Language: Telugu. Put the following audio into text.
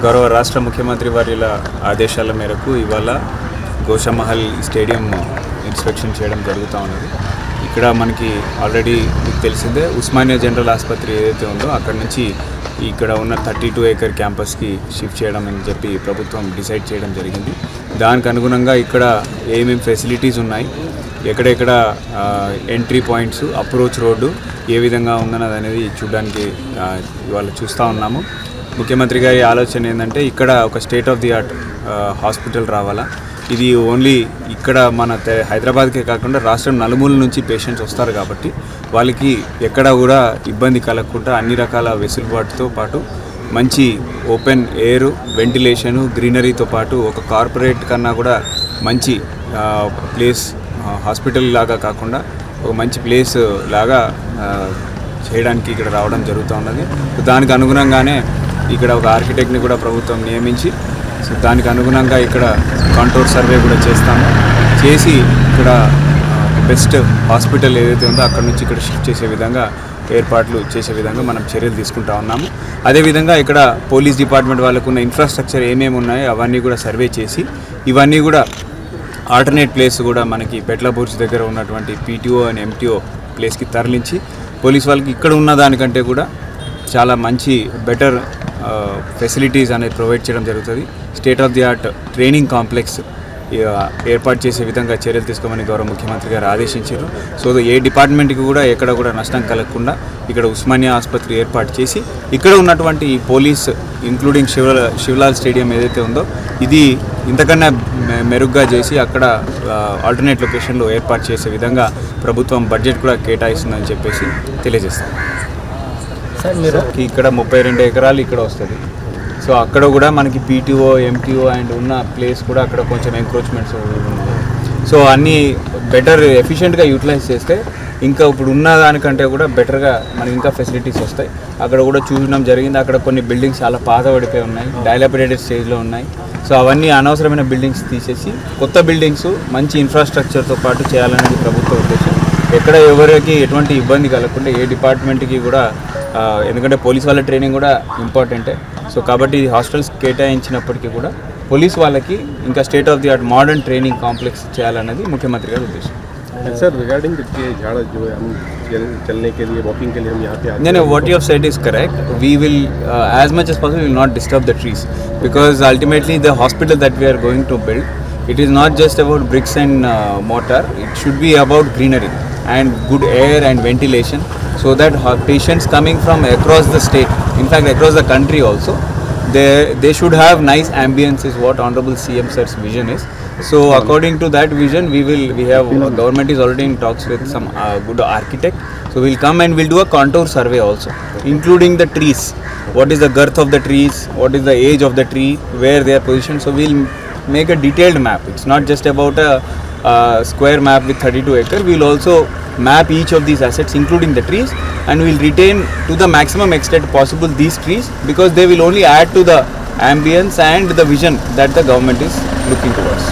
గౌరవ రాష్ట్ర ముఖ్యమంత్రి వారిల ఆదేశాల మేరకు ఇవాళ గోషామహల్ స్టేడియం ఇన్స్పెక్షన్ చేయడం జరుగుతూ ఉన్నది. ఇక్కడ మనకి ఆల్రెడీ మీకు తెలిసిందే ఉస్మానియా జనరల్ ఆసుపత్రి ఏదైతే ఉందో అక్కడ నుంచి ఇక్కడ ఉన్న 32 ఏకర్ క్యాంపస్కి షిఫ్ట్ చేయడం అని చెప్పి ప్రభుత్వం డిసైడ్ చేయడం జరిగింది. దానికి అనుగుణంగా ఇక్కడ ఏమేమి ఫెసిలిటీస్ ఉన్నాయి, ఎక్కడెక్కడ ఎంట్రీ పాయింట్స్, అప్రోచ్ రోడ్డు ఏ విధంగా ఉందన్నది అనేది చూడడానికి ఇవాళ చూస్తూ ఉన్నాము. ముఖ్యమంత్రి గారి ఆలోచన ఏంటంటే ఇక్కడ ఒక state of the art hospital రావాలా. ఇది ఓన్లీ ఇక్కడ మన హైదరాబాద్కే కాకుండా రాష్ట్రం నలుమూల నుంచి పేషెంట్స్ వస్తారు కాబట్టి వాళ్ళకి ఎక్కడ కూడా ఇబ్బంది కలగకుండా అన్ని రకాల వెసులుబాటుతో పాటు మంచి ఓపెన్ ఎయిర్, వెంటిలేషను, గ్రీనరీతో పాటు ఒక కార్పొరేట్ కన్నా కూడా మంచి ప్లేస్, హాస్పిటల్ లాగా కాకుండా ఒక మంచి ప్లేస్ లాగా చేయడానికి ఇక్కడ రావడం జరుగుతూ ఉన్నది. దానికి అనుగుణంగానే ఇక్కడ ఒక ఆర్కిటెక్ట్ని కూడా ప్రభుత్వం నియమించి దానికి అనుగుణంగా ఇక్కడ కాంటూర్ సర్వే కూడా చేసి ఇక్కడ బెస్ట్ హాస్పిటల్ ఏదైతే ఉందో అక్కడ నుంచి ఇక్కడ షిఫ్ట్ చేసే విధంగా ఏర్పాట్లు చేసే విధంగా మనం చర్యలు తీసుకుంటా ఉన్నాము. అదేవిధంగా ఇక్కడ పోలీస్ డిపార్ట్మెంట్ వాళ్ళకు ఉన్న ఇన్ఫ్రాస్ట్రక్చర్ ఏమేమి ఉన్నాయో అవన్నీ కూడా సర్వే చేసి ఇవన్నీ కూడా ఆల్టర్నేట్ ప్లేస్ కూడా మనకి పెట్లబూర్జ్ దగ్గర ఉన్నటువంటి పీటీఓ అండ్ ఎంటీఓ ప్లేస్కి తరలించి పోలీస్ వాళ్ళకి ఇక్కడ ఉన్న దానికంటే కూడా చాలా మంచి బెటర్ ఫెసిలిటీస్ అనేది ప్రొవైడ్ చేయడం జరుగుతుంది. State of the art training complex ఏర్పాటు చేసే విధంగా చర్యలు తీసుకోమని గౌరవ ముఖ్యమంత్రి గారు ఆదేశించారు. సో ఏ డిపార్ట్మెంట్కి కూడా ఎక్కడ కూడా నష్టం కలగకుండా ఇక్కడ ఉస్మానియా ఆసుపత్రి ఏర్పాటు చేసి ఇక్కడ ఉన్నటువంటి ఈ పోలీస్ ఇంక్లూడింగ్ శివలాల్ స్టేడియం ఏదైతే ఉందో ఇది ఇంతకన్నా మెరుగ్గా చేసి అక్కడ ఆల్టర్నేట్ లొకేషన్లో ఏర్పాటు చేసే విధంగా ప్రభుత్వం బడ్జెట్ కూడా కేటాయిస్తుందని చెప్పేసి తెలియజేస్తాం. సార్ మీరు ఇక్కడ 32 ఎకరాలు ఇక్కడ వస్తుంది. సో అక్కడ కూడా మనకి పీటీఓ, ఎంటీఓ అండ్ ఉన్న ప్లేస్ కూడా అక్కడ కొంచెం ఎంక్రోచ్మెంట్స్ ఉన్నాయి. సో అన్నీ బెటర్ ఎఫిషియెంట్గా యూటిలైజ్ చేస్తే ఇంకా ఇప్పుడు ఉన్న దానికంటే కూడా బెటర్గా మనకి ఇంకా ఫెసిలిటీస్ వస్తాయి. అక్కడ కూడా చూడడం జరిగింది. అక్కడ కొన్ని బిల్డింగ్స్ చాలా పాత పడిపోయి ఉన్నాయి, డైలాపిడేటెడ్ స్టేజ్లో ఉన్నాయి. సో అవన్నీ అనవసరమైన బిల్డింగ్స్ తీసేసి కొత్త బిల్డింగ్స్ మంచి ఇన్ఫ్రాస్ట్రక్చర్తో పాటు చేయాలనేది ప్రభుత్వ ఉద్దేశం. ఎక్కడ ఎవరికి ఎటువంటి ఇబ్బంది కలగకుండా ఏ డిపార్ట్మెంట్కి కూడా, ఎందుకంటే పోలీస్ వాళ్ళ ట్రైనింగ్ కూడా ఇంపార్టెంటే. సో కాబట్టి హాస్టల్స్ కేటాయించినప్పటికీ కూడా పోలీస్ వాళ్ళకి ఇంకా state of the art modern training complex చేయాలన్నది ముఖ్యమంత్రి గారి ఉద్దేశం. सर रिगार्डिंग झाड़ जो है हम चलने के लिए, वॉकिंग के लिए हम यहाँ पे आते हैं. No, what you have said is correct. We will as much as possible will not disturb the trees because ultimately the hospital that we are going to build, it is not just about bricks and mortar. It should be about greenery and good air and ventilation so that patients coming from across the state, in fact across the country also, they should have nice ambience is what Honorable CM sir's vision is. So according to that vision we have government is already in talks with some good architect. So we'll come and we'll do a contour survey also including the trees. What is the girth of the trees, what is the age of the tree, where they are positioned. So we'll make a detailed map. It's not just about a square map with 32 acres. We'll also map each of these assets including the trees and we'll retain to the maximum extent possible these trees because they will only add to the ambience and the vision that the government is looking towards.